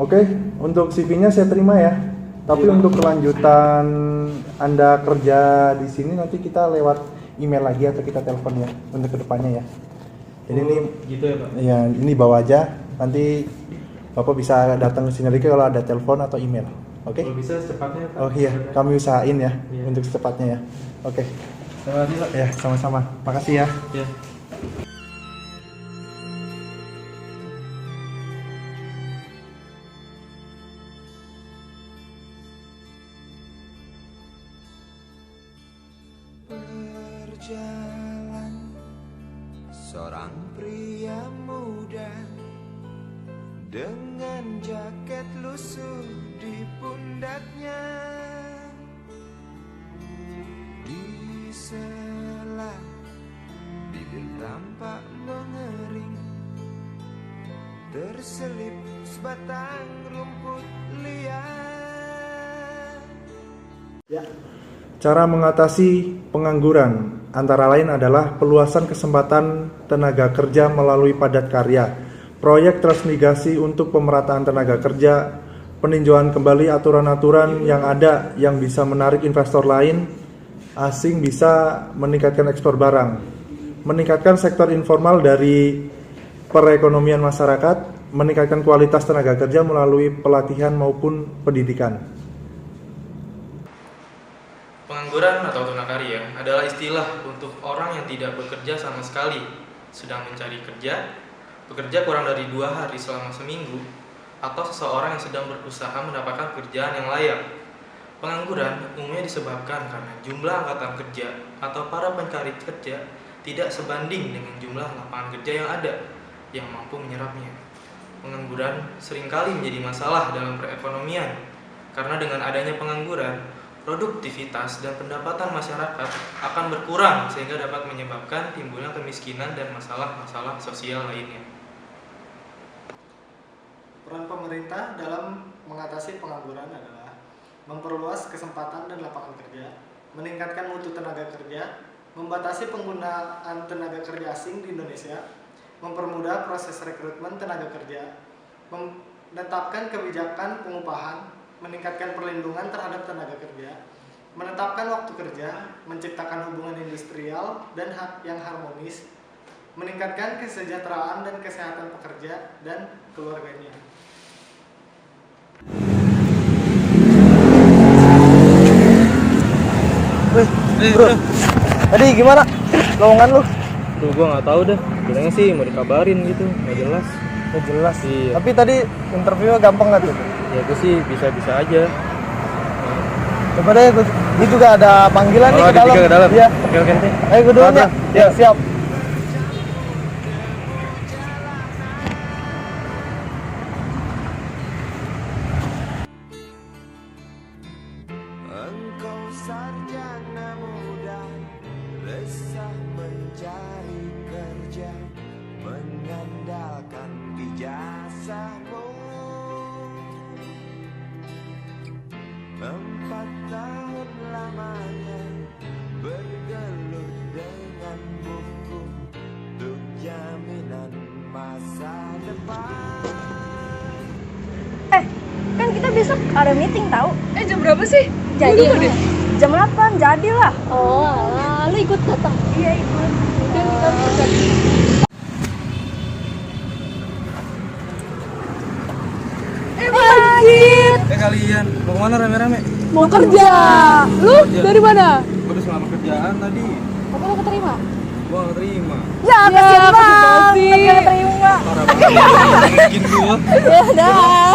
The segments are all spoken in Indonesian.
Oke, untuk CV-nya saya terima ya. Tapi untuk kelanjutan Anda kerja di sini nanti kita lewat email lagi atau kita telepon ya untuk kedepannya ya. Jadi ini gitu ya Pak? Ya, ini bawa aja. Nanti Bapak bisa datang ke sini lagi kalau ada telepon atau email. Oke? Kalau bisa secepatnya Pak. Oh iya, kami usahain ya Iya. untuk secepatnya ya. Oke. Terima kasih Pak. Ya, sama-sama. Makasih ya. Ya. Berjalan seorang pria muda dengan jaket lusuh di pundaknya, di sela bibir tampak mengering, terselip sebatang rumput liar. Ya. Cara mengatasi pengangguran antara lain adalah peluasan kesempatan tenaga kerja melalui padat karya, proyek transmigrasi untuk pemerataan tenaga kerja, peninjauan kembali aturan-aturan yang ada yang bisa menarik investor lain asing, bisa meningkatkan ekspor barang, meningkatkan sektor informal dari perekonomian masyarakat, meningkatkan kualitas tenaga kerja melalui pelatihan maupun pendidikan. Pengangguran atau tunakarya adalah istilah untuk orang yang tidak bekerja sama sekali, sedang mencari kerja, bekerja kurang dari 2 hari selama seminggu, atau seseorang yang sedang berusaha mendapatkan pekerjaan yang layak. Pengangguran umumnya disebabkan karena jumlah angkatan kerja atau para pencari kerja tidak sebanding dengan jumlah lapangan kerja yang ada yang mampu menyerapnya. Pengangguran seringkali menjadi masalah dalam perekonomian, karena dengan adanya pengangguran, produktivitas dan pendapatan masyarakat akan berkurang sehingga dapat menyebabkan timbulnya kemiskinan dan masalah-masalah sosial lainnya. Peran pemerintah dalam mengatasi pengangguran adalah memperluas kesempatan dan lapangan kerja, meningkatkan mutu tenaga kerja, membatasi penggunaan tenaga kerja asing di Indonesia, mempermudah proses rekrutmen tenaga kerja, menetapkan kebijakan pengupahan, meningkatkan perlindungan terhadap tenaga kerja, menetapkan waktu kerja, menciptakan hubungan industrial dan yang harmonis, meningkatkan kesejahteraan dan kesehatan pekerja dan keluarganya. Bro, tadi gimana lowongan lu? Tuh gua nggak tahu dah, bilangnya sih mau dikabarin gitu, nggak jelas. Nggak jelas. Iya. Tapi tadi interviewnya gampang nggak tuh? Ya itu sih bisa-bisa aja. Coba deh, ini juga ada panggilan nih ke dalam. Ke dalam. Iya. Oke. Ayo gue duluan ya. Ya. Siap. Engkau sarjana muda, resah mencari kerja, mengandalkan ijazahmu. 4 tahun lamanya bergelut dengan buku untuk jaminan masa depan. Kan kita besok ada meeting tahu. Jam berapa sih? Jadi Gua lupa deh. jam 8 jadilah. Oh alah, lu ikut datang? Iya ikut. Dan kita berangkat. Anjir. Kalian mau kemana rame-rame? Mau kerja. Lu dari mana? Gua udah selamar kerjaan tadi. Apa lu keterima? Gua nggak terima. Ya kasihan kasih banget. kasih. Gak terima. Parah banget. Bikin gua. Ya dah.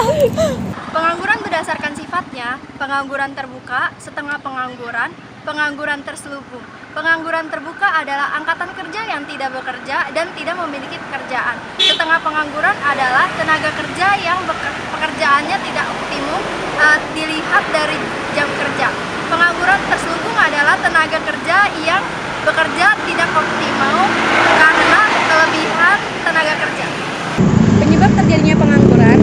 Pengangguran berdasarkan sifatnya, pengangguran terbuka, setengah pengangguran, pengangguran terselubung. Pengangguran terbuka adalah angkatan kerja yang tidak bekerja dan tidak memiliki pekerjaan. Setengah pengangguran adalah tenaga kerja yang pekerjaannya tidak optimum dilihat dari jam kerja. Pengangguran terselubung adalah tenaga kerja yang bekerja tidak optimal karena kelebihan tenaga kerja. Penyebab terjadinya pengangguran.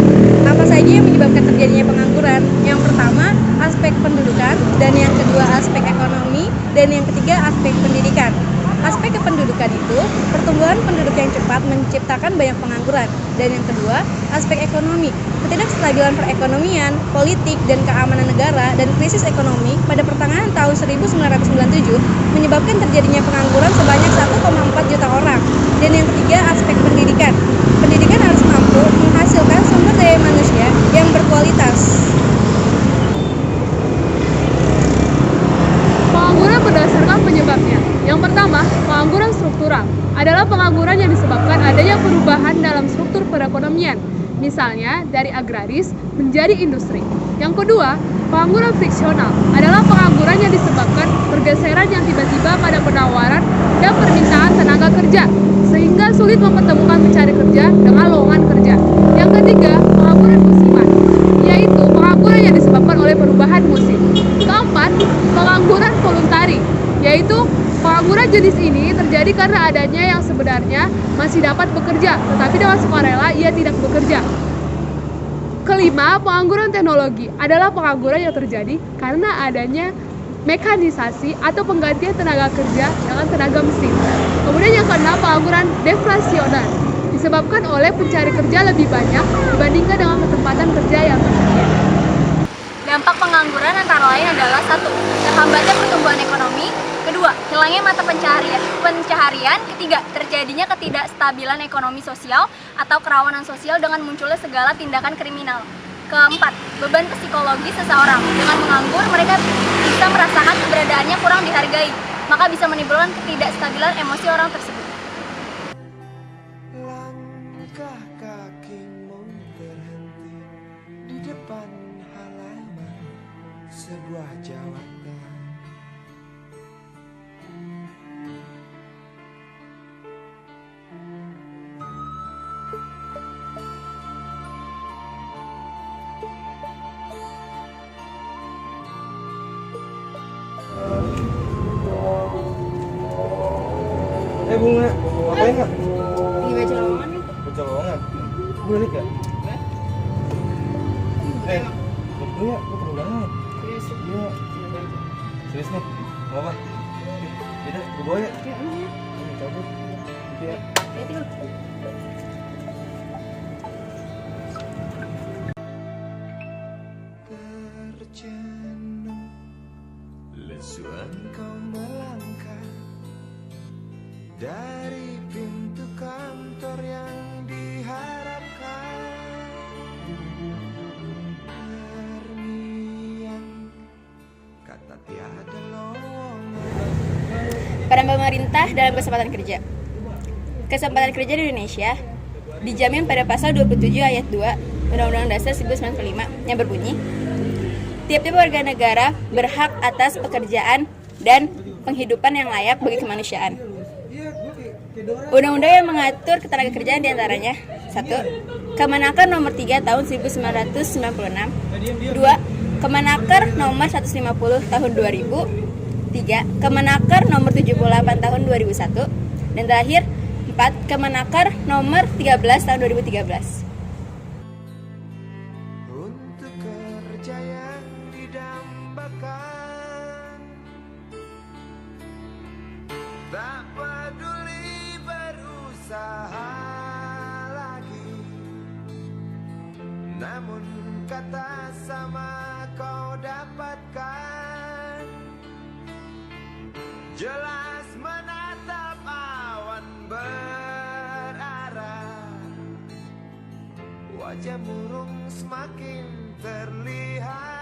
Apa saja yang menyebabkan terjadinya pengangguran? Yang pertama, aspek pendudukan, dan yang kedua aspek ekonomi, dan yang ketiga aspek pendidikan. Aspek kependudukan itu pertumbuhan Pertumbuhan penduduk yang cepat menciptakan banyak pengangguran. Dan yang kedua, aspek ekonomi. Ketidakstabilan perekonomian, politik, dan keamanan negara dan krisis ekonomi pada pertengahan tahun 1997 menyebabkan terjadinya pengangguran sebanyak 1,4 juta orang. Dan yang ketiga, aspek pendidikan. Pendidikan harus mampu menghasilkan sumber daya manusia yang berkualitas. Pengangguran berdasarkan penyebabnya. Yang pertama, pengangguran struktural adalah pengangguran yang disebabkan adanya perubahan dalam struktur perekonomian, misalnya dari agraris menjadi industri. Yang kedua, pengangguran friksional adalah pengangguran yang disebabkan pergeseran yang tiba-tiba pada penawaran dan permintaan tenaga kerja, sehingga sulit mempertemukan pencari kerja dengan lowongan kerja. Yang ketiga, pengangguran musiman, yaitu pengangguran yang disebabkan oleh perubahan musim. Keempat, pengangguran voluntari, yaitu pengangguran jenis ini terjadi karena adanya yang sebenarnya masih dapat bekerja, tetapi dengan sukarela ia tidak bekerja. Kelima, pengangguran teknologi adalah pengangguran yang terjadi karena adanya mekanisasi atau penggantian tenaga kerja dengan tenaga mesin. Kemudian yang keenam, pengangguran deflasional disebabkan oleh pencari kerja lebih banyak dibandingkan dengan kesempatan kerja yang tersedia. Dampak pengangguran antara lain adalah 1. Terhambatnya pertumbuhan ekonomi. 2. Hilangnya mata pencaharian. 3. Terjadinya ketidakstabilan ekonomi sosial atau kerawanan sosial dengan munculnya segala tindakan kriminal. 4. Beban psikologis seseorang. Dengan menganggur, mereka bisa merasakan keberadaannya kurang dihargai, maka bisa menimbulkan ketidakstabilan emosi orang tersebut. Langkah kakimu terhenti di depan halaman sebuah jawatan. Bunga, ngapain nggak? Ini baca lowongan nih. Baca lowongan. Boleh lihat nggak? Lu ya, lu perlu banget. Iya. Serius nih, mau apa? Yaudah, gue bawa ya. Ini cabut. Iya. Terjenuh, lesuan kau melangkah dari pintu kantor yang diharapkan. Terngiang kata tiada lowongan. Peran pemerintah dalam kesempatan kerja. Kesempatan kerja di Indonesia dijamin pada pasal 27 ayat 2 Undang-Undang Dasar 1945 yang berbunyi, tiap-tiap warga negara berhak atas pekerjaan dan penghidupan yang layak bagi kemanusiaan. Undang-undang yang mengatur ketenagakerjaan diantaranya 1. Kemenaker nomor 3 tahun 1996. 2. Kemenaker nomor 150 tahun 2000. 3. Kemenaker nomor 78 tahun 2001. Dan terakhir 4. Kemenaker nomor 13 tahun 2013. Untuk kerja yang didambakan, tak peduli berusaha lagi, namun kata sama kau dapatkan, jelas menatap awan berarah, wajah murung semakin terlihat.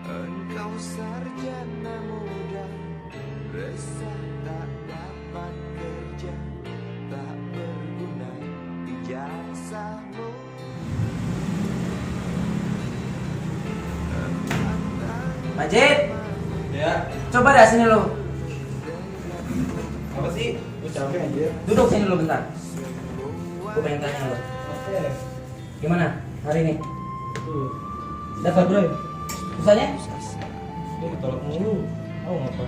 Engkau sarjana muda, resah tak dapat kerja, tak berguna ijazahmu. Majid, Ya. coba dah sini lo. Apa sih? Gue capek aja. Duduk sini lo bentar. Gue pengen tanya lo. Gimana hari ini? Dapat bro? Susahnya? Gue ditolak mulu. Tahu ngapa?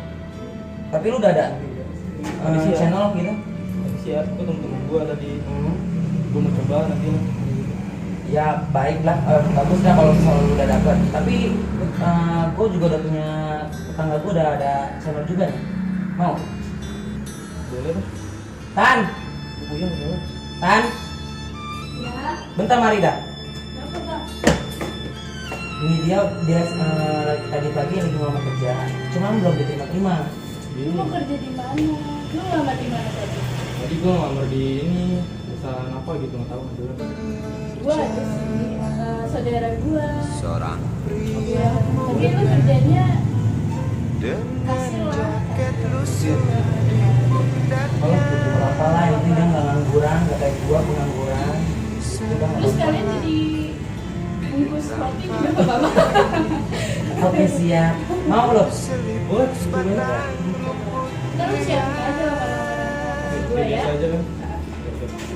Tapi lu udah ada Siap. channel gitu? Siap, gue temen-temen gue tadi. Gue mau coba nanti. Ya baiklah, bagus lah kalau misalnya lu udah dapet. Tapi gue juga udah punya tetangga gue udah ada channel juga nih. Mau? Boleh deh. Tan, Buyang boleh. Tan, Ya, bentar mari dah. kenapa Bang? Ini dia tadi pagi lagi ngelamar kerja, cuma belum diterima-terima. Lu mau kerja di mana? Lu ngelamar di mana tadi? Tadi gue ngelamar di ini perusahaan apa gitu nggak tahu dulu. Gua ada sih, saudara gua. Seorang Ya, tapi lu kerjanya dengan kasih lah. jaket lusuh Kalau butuh apa lah, yang penting dia nggak ngangguran, nggak kayak gua pengangguran. Udah Lu sekalian jadi bungkus roti juga nggak apa-apa. Oke siap. Mau belum? Boleh, boleh ya. Ntar lu siapin aja makanan-makanan dari gua ya. Biasa aja kan.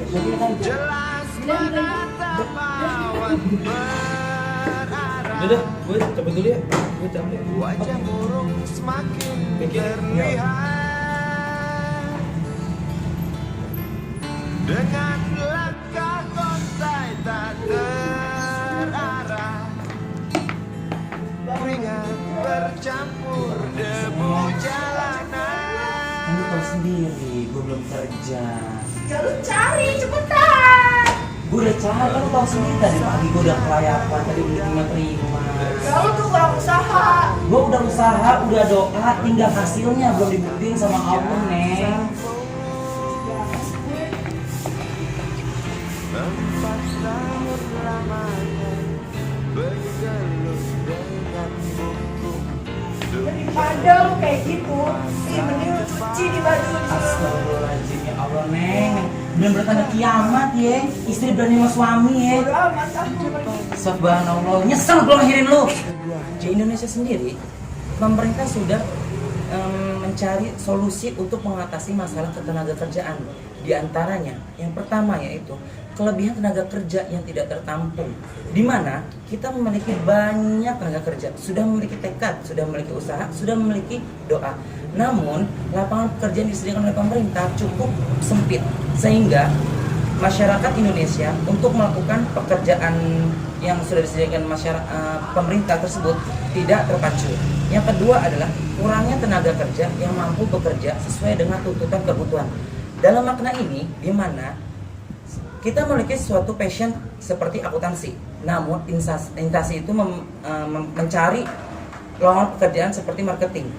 Oke kan? jelas Dan mawar berarah. Udah dah, gue cepet dulu ya. Gue capek. Wajah murung semakin Pikirin. terlihat dengan langkah kontai tak terarah, keringat bercampur debu jalanan. Kamu tahu sendiri, gue belum kerja. ya lu cari cepetan. Gue udah cari, kan lu tahu sendiri tadi pagi gue udah kelayapan, tadi belum terima. Ya lu tuh kurang usaha. Gue udah usaha, udah doa, tinggal hasilnya belum dibuktiin sama Allah, Neng. 4 tahun lamanya bergelut dengan buku. Daripada lu kayak gitu, sih mending lu cuci di baju di sana. Astagfirullahaladzim, ya Allah, Neng. Bener-bener tanda kiamat ya, istri berani sama suami ya. Udah amat aku pergi. Subhanallah, nyesel gue lahirin lu. Di Indonesia sendiri, pemerintah sudah mencari solusi untuk mengatasi masalah ketenaga kerjaan. Di antaranya, yang pertama yaitu kelebihan tenaga kerja yang tidak tertampung. Di mana kita memiliki banyak tenaga kerja, sudah memiliki tekad, sudah memiliki usaha, sudah memiliki doa. Namun, lapangan pekerjaan yang disediakan oleh pemerintah cukup sempit, sehingga masyarakat Indonesia untuk melakukan pekerjaan yang sudah disediakan pemerintah tersebut tidak terpacu. Yang kedua adalah kurangnya tenaga kerja yang mampu bekerja sesuai dengan tuntutan kebutuhan. Dalam makna ini, di mana kita memiliki suatu passion seperti akuntansi, namun instansi itu mencari lowongan pekerjaan seperti marketing.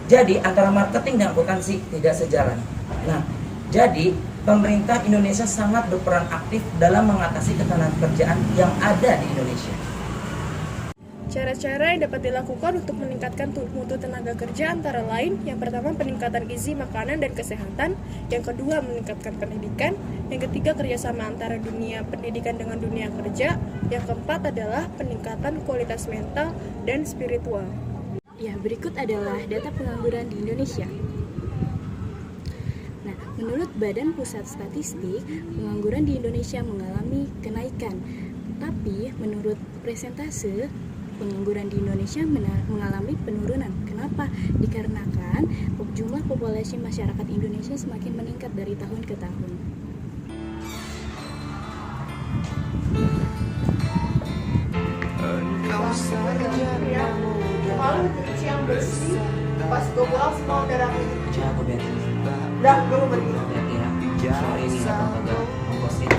Jadi antara marketing dan akuntansi tidak sejalan. Nah, jadi pemerintah Indonesia sangat berperan aktif dalam mengatasi ketenagakerjaan yang ada di Indonesia. Cara-cara yang dapat dilakukan untuk meningkatkan mutu tenaga kerja antara lain, yang pertama peningkatan gizi makanan dan kesehatan, yang kedua meningkatkan pendidikan, yang ketiga kerjasama antara dunia pendidikan dengan dunia kerja, yang keempat adalah peningkatan kualitas mental dan spiritual. Ya, berikut adalah data pengangguran di Indonesia. Nah, menurut Badan Pusat Statistik, pengangguran di Indonesia mengalami kenaikan. Tapi menurut presentase, pengangguran di Indonesia mengalami penurunan. Kenapa? Dikarenakan jumlah populasi masyarakat Indonesia semakin meningkat dari tahun ke tahun. Engkau sarjana muda Malu cuci yang bersih. Pas gue pulang semua udah rapi. Jago Ben. Udah, gue mau pergi. Ya, sore ini nggak apa-apa ongkosin. 4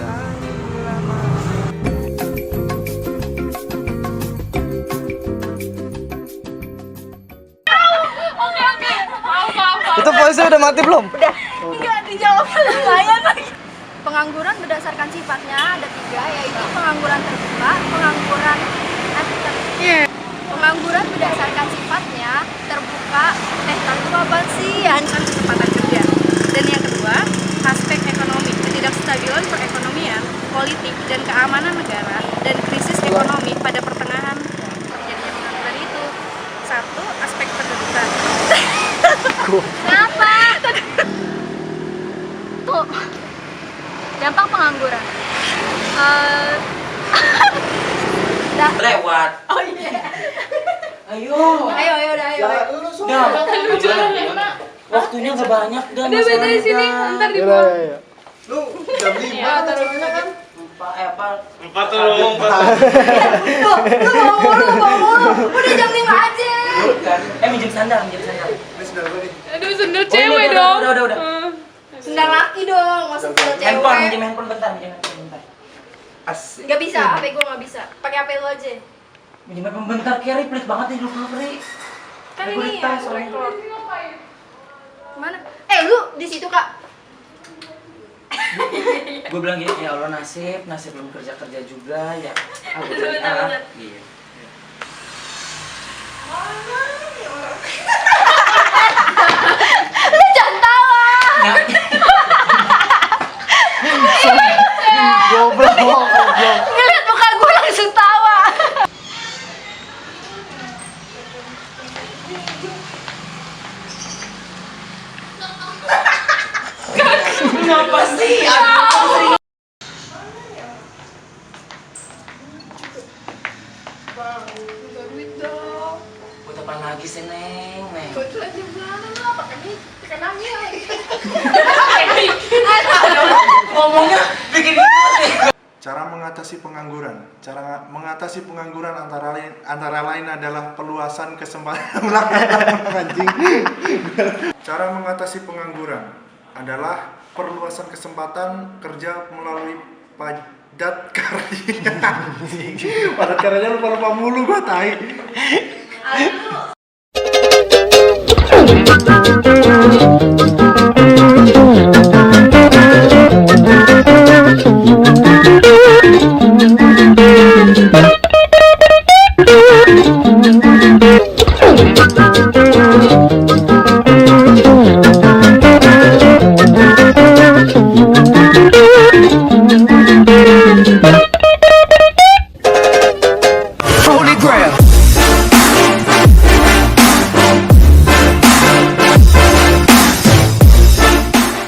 tahun lamanya. Itu polisi udah mati belum? Enggak dijawab lumayan lagi. Pengangguran berdasarkan sifatnya ada 3, yaitu pengangguran terbuka, pengangguran berdasarkan sifatnya terbuka, tapi apa sih? Ancaman kesempatan kerja. Dan yang kedua, aspek ekonomi, ketidakstabilan perekonomian, politik dan keamanan negara, dan krisis ekonomi pada pertengahan terjadinya pengangguran itu. 1. Aspek pendudukan. Kenapa? Tuh, dampak pengangguran. Lewat. Oh iya. Ayo. Ayo. Dah. Waktunya nggak banyak. Udah Udah beda di sini, ntar dibuang. Lu jam 5 Iya, taruh dulu kan. Empat tuh. Tuh, lu bangun. Udah jam 5 aja. Minjem sandal. Ini sudah apa nih? Aduh, sendal Oh, ini cewek udah, dong. udah. Sendal laki dong, masa sendal Handphone, cewek. minjem handphone bentar. Asik. Gak bisa, HP gue gak bisa. Pakai HP lu aja. Minjem handphone bentar, Keri, pelit banget nih dulu Keri. Kan Aku ini di ya, tas, soalnya. record. Mana? Lu di situ, Kak. Gue bilang gini, ya Allah nasib belum kerja juga ya. Aku Bener. Iya. Lu jangan tawa. Goblok. Ngeliat muka gue langsung tawa. Kenapa sih? Minta duit dong. Buat apa lagi sih, Neng? Buat aja bulanan lah, pakai duit. Tekanannya. Ngomongnya bikin gitu. Cara mengatasi pengangguran. Cara mengatasi pengangguran antara lain adalah peluasan kesempatan anjing. Cara mengatasi pengangguran adalah perluasan kesempatan kerja melalui padat karya. Padat karyanya lupa mulu gua tai. Aduh.